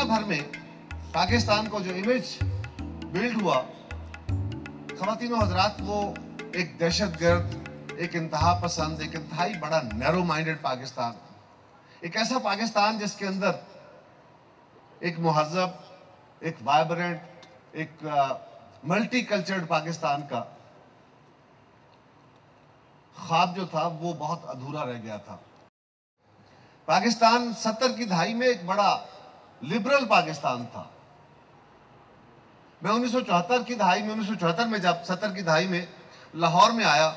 दुनिया भर में पाकिस्तान को जो इमेज बिल्ड हुआ, ख़वातीनो हज़रात, वो एक दहशतगर्द, एक इंतहा पसंद, एक इंतहाई बड़ा नैरो माइंडेड पाकिस्तान, एक ऐसा पाकिस्तान जिसके अंदर एक मुहज़्ज़ब, एक वाइब्रेंट, एक मल्टी कल्चर्ड पाकिस्तान का ख्वाब जो था वो बहुत अधूरा रह गया था। पाकिस्तान 70 की दहाई में एक बड़ा लिबरल पाकिस्तान था। मैं 1974 की दहाई में, 1974 में जब 70 की दहाई में लाहौर में आया,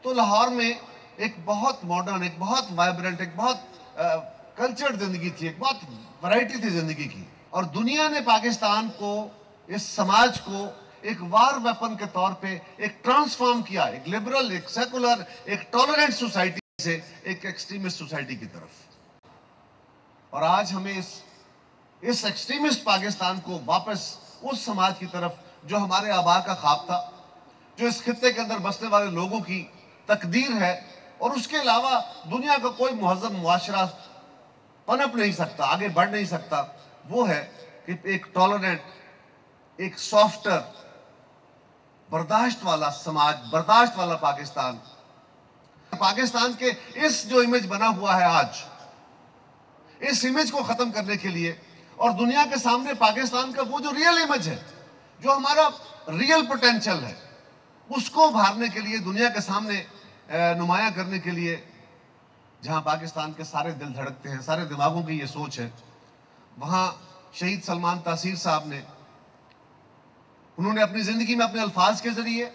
तो लाहौर में एक बहुत मॉडर्न, एक बहुत वाइब्रेंट, एक बहुत कल्चर्ड जिंदगी थी, एक बहुत वैरायटी थी जिंदगी की। और दुनिया ने पाकिस्तान को, इस समाज को एक वार वेपन के तौर पे एक ट्रांसफॉर्म किया, एक लिबरल, एक सेकुलर, एक टॉलरेंट सोसाइटी से एक एक्सट्रीमिस्ट सोसाइटी की तरफ। और आज हमें इस एक्सट्रीमिस्ट पाकिस्तान को वापस उस समाज की तरफ जो हमारे आबा का ख्वाब था, जो इस खित्ते के अंदर बसने वाले लोगों की तकदीर है, और उसके अलावा दुनिया का कोई मुहज़्ज़ब मुआशरा पनप नहीं सकता, आगे बढ़ नहीं सकता, वो है कि एक टॉलरेंट, एक सॉफ्टर, बर्दाश्त वाला समाज, बर्दाश्त वाला पाकिस्तान। पाकिस्तान के इस जो इमेज बना हुआ है आज, इस इमेज को खत्म करने के लिए और दुनिया के सामने पाकिस्तान का वो जो रियल इमेज है, जो हमारा रियल पोटेंशियल है, उसको उभारने के लिए, दुनिया के सामने नुमाया करने के लिए, जहां पाकिस्तान के सारे दिल धड़कते हैं, सारे दिमागों की ये सोच है, वहां शहीद सलमान तासीर साहब ने, उन्होंने अपनी जिंदगी में अपने अल्फाज के जरिए,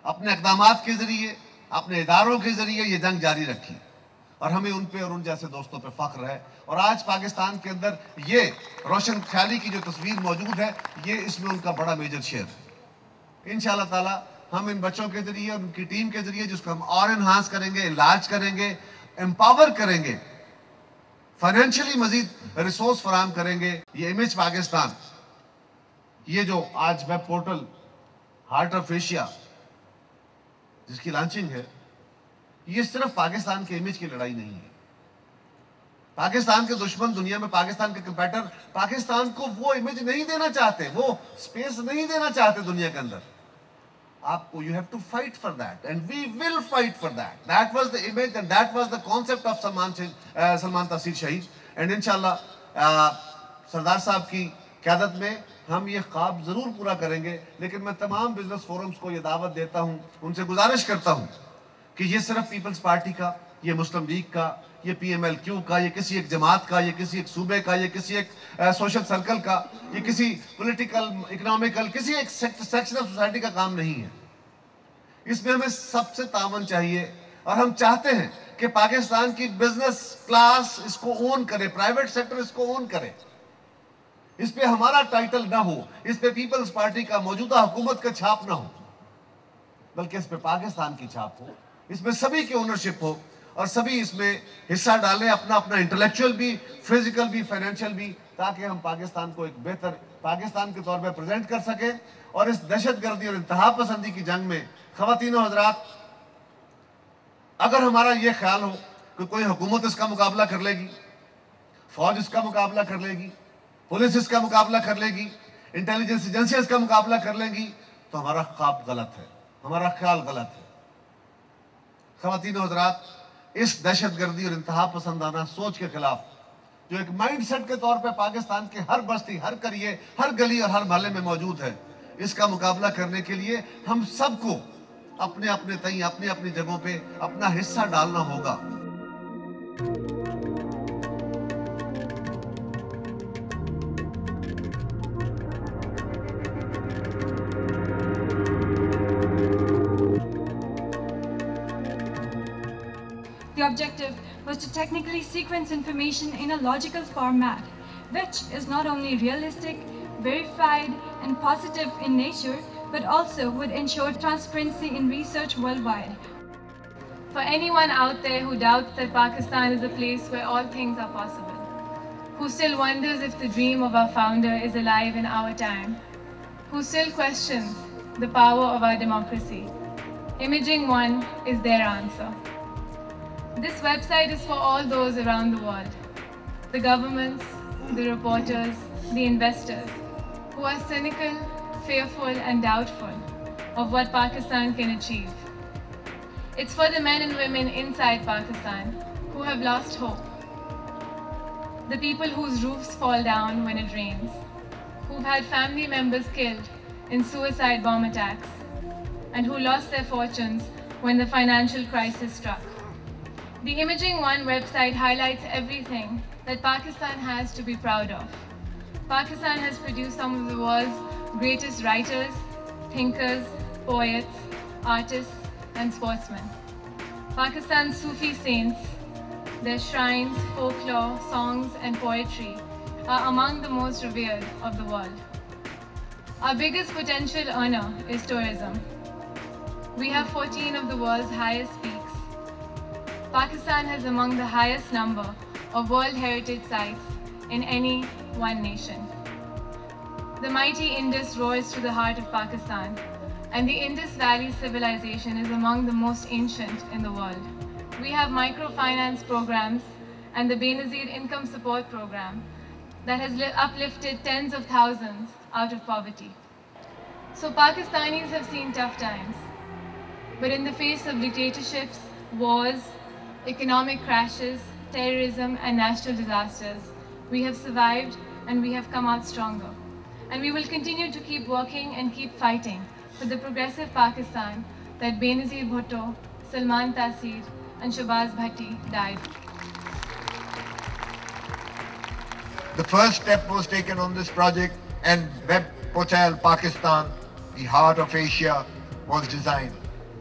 अपने इक़दामात के जरिए, अपने इदारों के जरिए ये जंग जारी रखी, और हमें उन पे और उन जैसे दोस्तों पे फख्र है। और आज पाकिस्तान के अंदर ये रोशन ख्याली की जो तस्वीर मौजूद है, ये इसमें उनका बड़ा मेजर शेयर है। इंशाअल्लाह ताला हम इन बच्चों के जरिए और उनकी टीम के जरिए, जिसको हम और एनहांस करेंगे, इलाज करेंगे, एम्पावर करेंगे, फाइनेंशियली मजीद रिसोर्स फराहम करेंगे। ये इमेज पाकिस्तान, ये जो आज web portal heart of Asia जिसकी लॉन्चिंग है, ये सिर्फ पाकिस्तान के इमेज की लड़ाई नहीं है। पाकिस्तान के दुश्मन, दुनिया में पाकिस्तान के कंपेटर, पाकिस्तान को वो इमेज नहीं देना चाहते, वो स्पेस नहीं देना चाहते दुनिया के अंदर। आपको, you have to fight for that, and we will fight for that. That was the image and that was the concept of Salman Taseer शहीद। एंड इंशाल्लाह सरदार साहब की क़यादत में हम ये ख्वाब जरूर पूरा करेंगे। लेकिन मैं तमाम बिजनेस फोरम्स को ये दावत देता हूँ, उनसे गुजारिश करता हूँ कि ये सिर्फ पीपल्स पार्टी का, ये मुस्लिम लीग का, ये PMLQ का, ये किसी एक जमात का, ये किसी एक सूबे का, ये किसी एक सोशल सर्कल का, ये किसी पॉलिटिकल, इकोनॉमिकल, किसी एक सेक्शन ऑफ सोसाइटी का काम नहीं है। इसमें हमें सबसे तावन चाहिए, और हम चाहते हैं कि पाकिस्तान की बिजनेस क्लास इसको ओन करे, प्राइवेट सेक्टर इसको ओन करे। इस पे हमारा टाइटल ना हो, इस पे पीपल्स पार्टी का, मौजूदा हुकूमत का छाप ना हो, बल्कि इस पे पाकिस्तान की छाप हो, इसमें सभी की ओनरशिप हो, और सभी इसमें हिस्सा डालें, अपना अपना इंटेलेक्चुअल भी, फिजिकल भी, फाइनेंशियल भी, ताकि हम पाकिस्तान को एक बेहतर पाकिस्तान के तौर पे प्रेजेंट कर सकें। और इस दहशतगर्दी और इंतहा पसंदी की जंग में ख़वातीनो हज़रात, अगर हमारा ये ख्याल हो कि कोई हुकूमत इसका मुकाबला कर लेगी, फौज इसका मुकाबला कर लेगी, पुलिस इसका मुकाबला कर लेगी, इंटेलिजेंस एजेंसी इसका मुकाबला कर लेंगी, तो हमारा ख्वाब गलत है, हमारा ख्याल गलत है। ख़वातीनो हज़रात, इस दहशतगर्दी और इंतहा पसंदाना सोच के खिलाफ, जो एक माइंड सेट के तौर पे पाकिस्तान के हर बस्ती, हर करिए, हर गली और हर मोहल्ले में मौजूद है, इसका मुकाबला करने के लिए हम सबको अपने अपने तई, अपनी अपनी जगहों पे अपना हिस्सा डालना होगा। The objective was to technically sequence information in a logical format, which is not only realistic, verified, and positive in nature, but also would ensure transparency in research worldwide. For anyone out there who doubts that Pakistan is a place where all things are possible, who still wonders if the dream of our founder is alive in our time, who still questions the power of our democracy, Imaging One is their answer. This website is for all those around the world, the governments, the reporters, the investors, who are cynical, fearful, and doubtful of what Pakistan can achieve. It's for the men and women inside Pakistan who have lost hope, the people whose roofs fall down when it rains, who've had family members killed in suicide bomb attacks, and who lost their fortunes when the financial crisis struck. The Imaging One website highlights everything that Pakistan has to be proud of. Pakistan has produced some of the world's greatest writers, thinkers, poets, artists, and sportsmen. Pakistan's Sufi saints, their shrines, folklore, songs, and poetry are among the most revered of the world. Our biggest potential earner is tourism. We have 14 of the world's highest peaks. Pakistan has among the highest number of World Heritage Sites in any one nation. The mighty Indus roars through the heart of Pakistan, and the Indus Valley civilization is among the most ancient in the world. We have microfinance programs and the Benazir Income Support Program that has uplifted tens of thousands out of poverty. So Pakistanis have seen tough times, but in the face of dictatorships, wars, economic crashes, terrorism, and natural disasters, we have survived and we have come out stronger. And we will continue to keep working and keep fighting for the progressive Pakistan that Benazir Bhutto, Salman Taseer, and Shahbaz Bhatti died. The first step was taken on this project, and Web Portal Pakistan, the heart of Asia, was designed.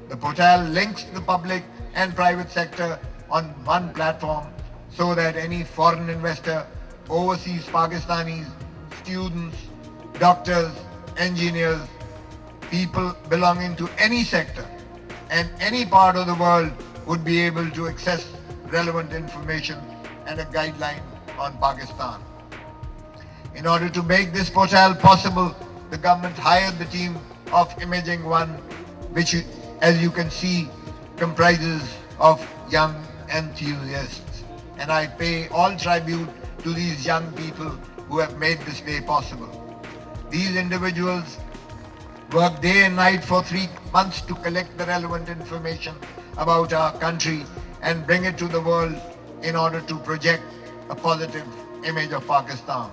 The portal links the public and private sector on one platform so that any foreign investor, overseas Pakistanis, students, doctors, engineers, people belonging to any sector and any part of the world would be able to access relevant information and a guideline on Pakistan. In order to make this portal possible, the government hired the team of Imaging One, which, as you can see, comprises of young enthusiasts. And I pay all tribute to these young people who have made this day possible. These individuals work day and night for 3 months to collect the relevant information about our country and bring it to the world in order to project a positive image of Pakistan.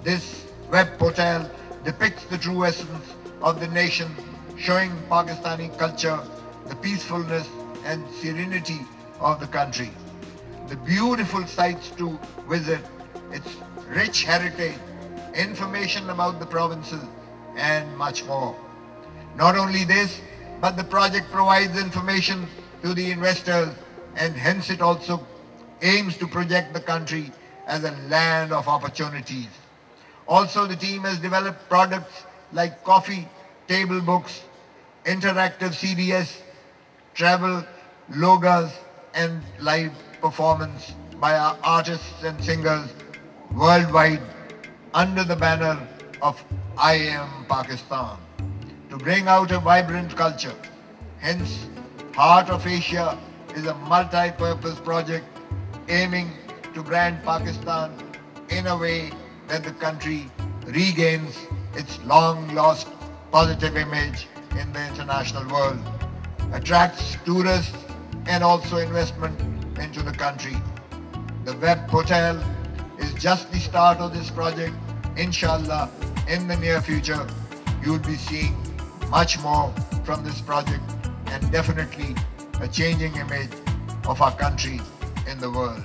This web portal depicts the true essence of the nation, showing Pakistani culture, the peacefulness and serenity of the country, the beautiful sites to visit, its rich heritage, information about the provinces, and much more. Not only this, but the project provides information to the investors, and hence it also aims to project the country as a land of opportunities. Also, the team has developed products like coffee, table books, interactive CDS, travel, logos, and live performance by our artists and singers worldwide under the banner of I Am Pakistan, to bring out a vibrant culture. Hence, Heart of Asia is a multi-purpose project aiming to brand Pakistan in a way that the country regains its long-lost positive image in the international world, attracts tourists and also investment into the country. The web portal is just the start of this project. Inshallah, in the near future, you will be seeing much more from this project and definitely a changing image of our country in the world.